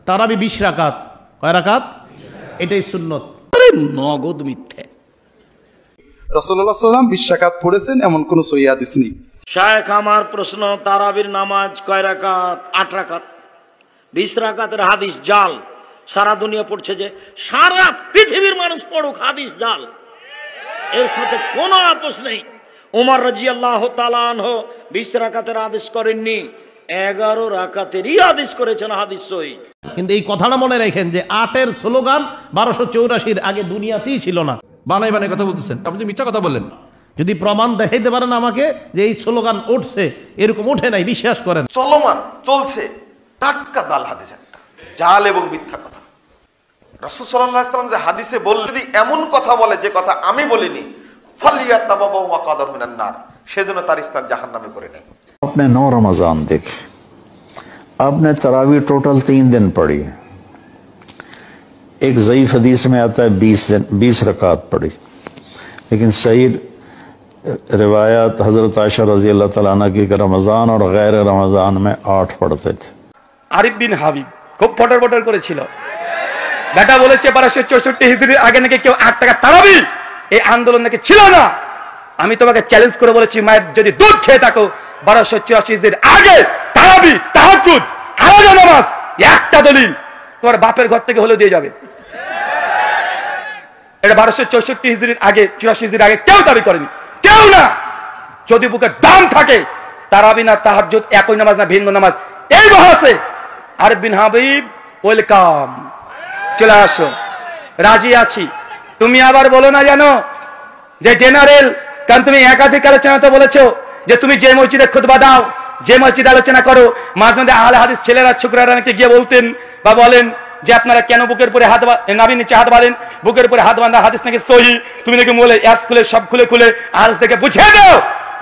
তারাবি 20 রাকাত। কয় রাকাত? এটাই সুন্নত। আরে নগদ মিথ্যে। রাসূলুল্লাহ সাল্লাল্লাহু আলাইহি ওয়াসাল্লাম 20 রাকাত পড়েছেন এমন কোন সহিহ হাদিস নেই। শায়েখ, আমার প্রশ্ন, তারাবির নামাজ কয় রাকাত? 8 রাকাত। 20 রাকাতের হাদিস জাল। সারা দুনিয়া পড়ছে, যে সারা পৃথিবীর মানুষ পড়ুক, হাদিস জাল, এর সাথে কোনো আপোষ নেই। ওমর রাদিয়াল্লাহু তাআলা আনহু 20 রাকাতের আদেশ করেননি, 11 রাকাতেরই আদেশ করেছেন, হাদিস সহিহ। কিন্তু এই কথাটা মনে রাখেন যে 8-এর স্লোগান 1284-র আগে দুনিয়াতেই ছিল না। বানাই বানাই কথা বলতেছেন, আপনি মিথ্যা কথা বললেন। যদি প্রমাণ দেখাইতে পারেন আমাকে যে এই স্লোগান উঠছে, এরকম উঠে নাই, বিশ্বাস করেন। চলমান চলছে টাটকা জাল হাদিস, একটা জাল এবং মিথ্যা কথা। রাসূল সাল্লাল্লাহু আলাইহি ওয়াসাল্লাম যে হাদিসে বললেন, যদি এমন কথা বলে যে কথা আমি বলিনি, ফালিয়াতাবাওয়া মাকাদাহু মিনান নার, সেজন্য তার স্থান জাহান্নামে করে নেয়। आपने 9 रमजान देखे, आपने तरावी टोटल 3 दिन पढ़ी, एक ज़ईफ हदीस में आता है 20 रकात पढ़ी, लेकिन सही रिवायत हजरत आयशा रजी अल्लाह तआला अन्हा की रमजान और गैर रमजान में 8 पढ़ते थे। আরিফ বিন হাবিব খুব ফটর ফটর করেছিল, বেটা বলেছে 1264 হিজরির আগে নাকি কেউ 8 টাকা তারাবি, এই আন্দোলন নাকি ছিল না। আমি তোমাকে চ্যালেঞ্জ করে বলেছি, মায়ের যদি দুধ খেয়ে থাকো 1284 হিজরির আগে তারাবি, তাহাজ্জুদ, আলাদা নামাজ, একটা দলিল তোমার বাপের ঘর থেকে হলেও দিয়ে যাবে। এটা 1264 হিজরির আগে, 84 হিজরির আগে কেউ দাবি করেনি, কেউ না। যদি বুকে দাম থাকে, তারাবি না তাহাজ্জুদ একই নামাজ না ভিন্ন নামাজ, এই বহাসে আরিফ বিন হাবিব ওয়েলকাম, চলে আসো, রাজি আছি। তুমি আবার বলো না জানো যে জেনারেল, কারণ তুমি একাধিক আলোচনাতে বলেছো যে তুমি যে মসজিদে খুতবা দাও, যে মসজিদে আলোচনা করো, মাঝে মাঝে আহলে হাদিস ছেলেরা ছোকরারা নাকি গিয়ে বলতেন বা বলেন যে আপনারা কেন বুকের উপরে হাত, নাভির নিচে হাত বাঁধেন, বুকের উপরে হাত বাঁধা হাদিস নাকি সহিহ। তুমি নাকি বলে এস খুলে সব খুলে খুলে হাদিস থেকে বুঝিয়ে দাও।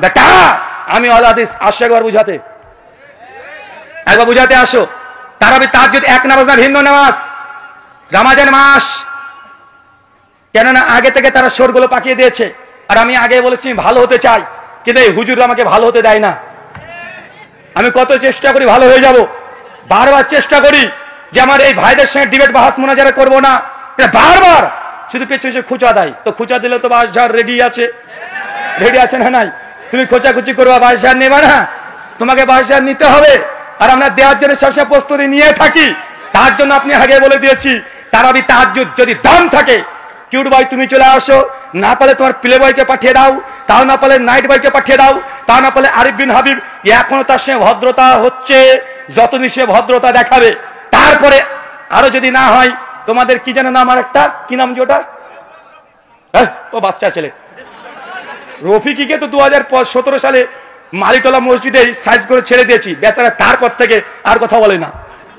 বেটা, আমি আহলে হাদিস, আসো একবার বুঝাতে, একবার বুঝাতে আসো। তারাবি তাহাজ্জুদ এক নামাজ না ভিন্ন নামাজ। রমজান মাস, কেননা আগে থেকে তারা সোরগুলো পাকিয়ে দিয়েছে। আর আমি আগে বলেছি ভালো হতে চাই, কিন্তু এই হুজুর আমাকে ভালো হতে দেয় না। আমি কত চেষ্টা করি ভালো হয়ে যাব, বারবার চেষ্টা করি যে আমার এই ভাইদের সঙ্গে ডিবেট বাহাস মোনাজারা করবো না, বারবার শুধু পেছনে খুচা দেয়। তো খুচা দিলে তো বাসঝাড় রেডি আছে, রেডি আছে না নাই? তুমি খোঁচাখুচি করবা, বাসঝাড় নেবা না, তোমাকে বাসঝাড় নিতে হবে। আর আমরা দেওয়ার জন্য সবসময় প্রস্তুতি নিয়ে থাকি। তার জন্য আপনি আগে বলে দিয়েছি, তারাবি তাহাজ্জুদ যদি দাম থাকে, কিউট ভাই তুমি চলে আসো, না পারলে তোমার প্লে বয়কে পাঠিয়ে দাও, তাও না পারলে নাইট বয়কে পাঠিয়ে দাও, তাও না পারলে আরিফ বিন হাবিব, এখনো তার সঙ্গে ভদ্রতা হচ্ছে, যতদিন সে ভদ্রতা দেখাবে। তারপরে আরো যদি না হয়, তোমাদের কি যেন নাম, আর একটা কি নাম, যেটা ও বাচ্চা ছেলে রফিকিকে তো 2017 সালে মালিকতলা মসজিদে সাইজ করে ছেড়ে দিয়েছি, বেচারা তারপর থেকে আর কথা বলে না।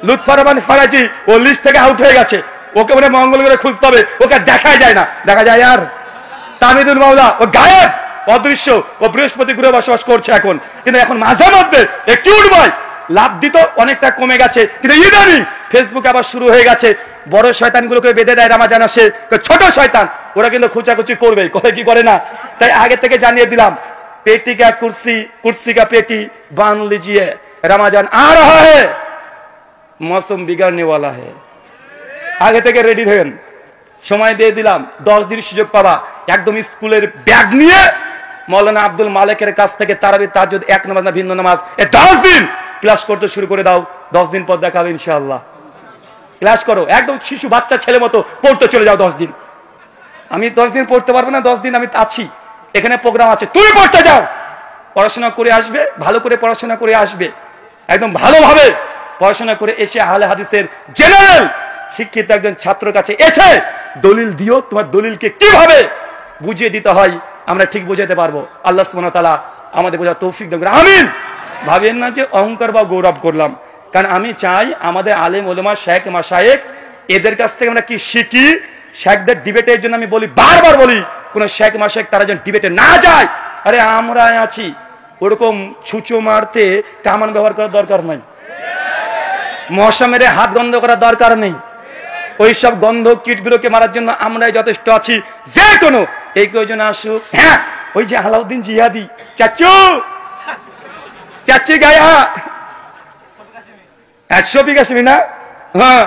লুৎফর রহমান ফরাজি ও লিস্ট থেকে আউট হয়ে গেছে, ওকে মানে মঙ্গল করে খুঁজতে হবে, ওকে দেখাই যায় না, দেখা যায় আর। তামিদুল মাওলা ও গায়েব, অদৃশ্য, ও বৃহস্পতি গ্রহে বসবাস করছে এখন। কিন্তু এখন মাঝে মধ্যে কিউট বয় লাভ দিত, অনেকটা কমে গেছে, কিন্তু ইদানিং ফেসবুকে আবার শুরু হয়ে গেছে। বড় শয়তানগুলোকে বেঁধে দেয় রমজান আসে, ছোট শয়তান ওরা কিন্তু খুচাখুচি করবে, করে কি করে না। তাই আগে থেকে জানিয়ে দিলাম, पेटी का कुर्सी, कुर्सी का पेटी बांध लीजिए, रमजान आ रहा है, मौसम बिगड़ने वाला है। आगे থেকে রেডি হন, সময় দিয়ে দিলাম, 10 দিন সুযোগ পাবা। একদম স্কুলের ব্যাগ নিয়ে মাওলানা আব্দুল মালিকের কাছ থেকে তারাবি তাহাজ্জুদ এক নামাজ না ভিন্ন নামাজ, এই 10 দিন ক্লাস করতে শুরু করে দাও। 10 দিন পর দেখাবে ইনশাআল্লাহ। ক্লাস করো, একদম শিশু বাচ্চা ছেলে মতো পড়তে চলে যাও 10 দিন। আমি 10 দিন পড়তে পারবো না, 10 দিন আমি আছি, এখানে প্রোগ্রাম আছে, তুমি পড়তে যাও, পড়াশোনা করে আসবে, ভালো করে পড়াশোনা করে আসবে, একদম ভালোভাবে পড়াশোনা করে এসে আহলে হাদিসের জেনারেল শিক্ষিত একজন ছাত্রের কাছে এসে দলিল দিও, তোমার দলিলকে কিভাবে বুঝিয়ে দিতে হয় আমরা ঠিক বুঝাতে পারবো। আল্লাহ সুবহানাহু ওয়া তাআলা আমাদের বোঝার তৌফিক দেন, আমিন। ভাবেন না যে অহংকার বা গৌরব করলাম, কারণ আমি চাই আমাদের আলেম ওলামা শেখ মাশায়েখ এদের কাছ থেকে আমরা কি শিখি। শেখদের ডিবেটের জন্য আমি বলি, বারবার বলি, কোন শেখ মাশায়েখ তারা যেন ডিবেটে না যায়। আরে আমরা আছি, ওরকম ছুঁচো মারতে কামান ব্যবহার করার দরকার নাই, মশা মেরে হাত গন্ধ করার দরকার নেই। ওই সব গন্ধ কীটগুলোকে মারার জন্য আমরাই যথেষ্ট আছি। যে কোনো এই কয়জন আসুক, হ্যাঁ ওই যে আলাউদ্দিন জিহাদি চাচু, চাচি গায়া 100 বিঘা না, হ্যাঁ,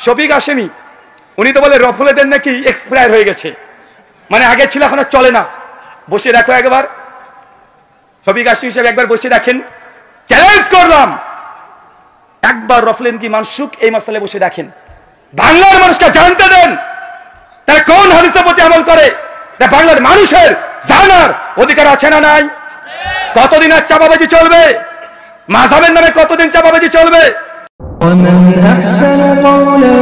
শফিক হাশেমি উনি তো বলে রফুলেদের নাকি এক্সপায়ার হয়ে গেছে, মানে আগে ছিল এখন আর চলে না। বসে রাখো একবার, শফিক হাশেমি সাহেব একবার বসে রাখেন, চ্যালেঞ্জ করলাম, একবার রফলেন কি মানসুক এই মাসালে বসে রাখেন, বাংলার মানুষকে জানতে দেন তারা কোন হাদিসের প্রতি আমল করে। বাংলার মানুষের জানার অধিকার আছে না নাই? কতদিন আর চাপাবাজি চলবে? মাযহাবের নামে কতদিন চাপাবাজি চলবে? ومن أحسن قولا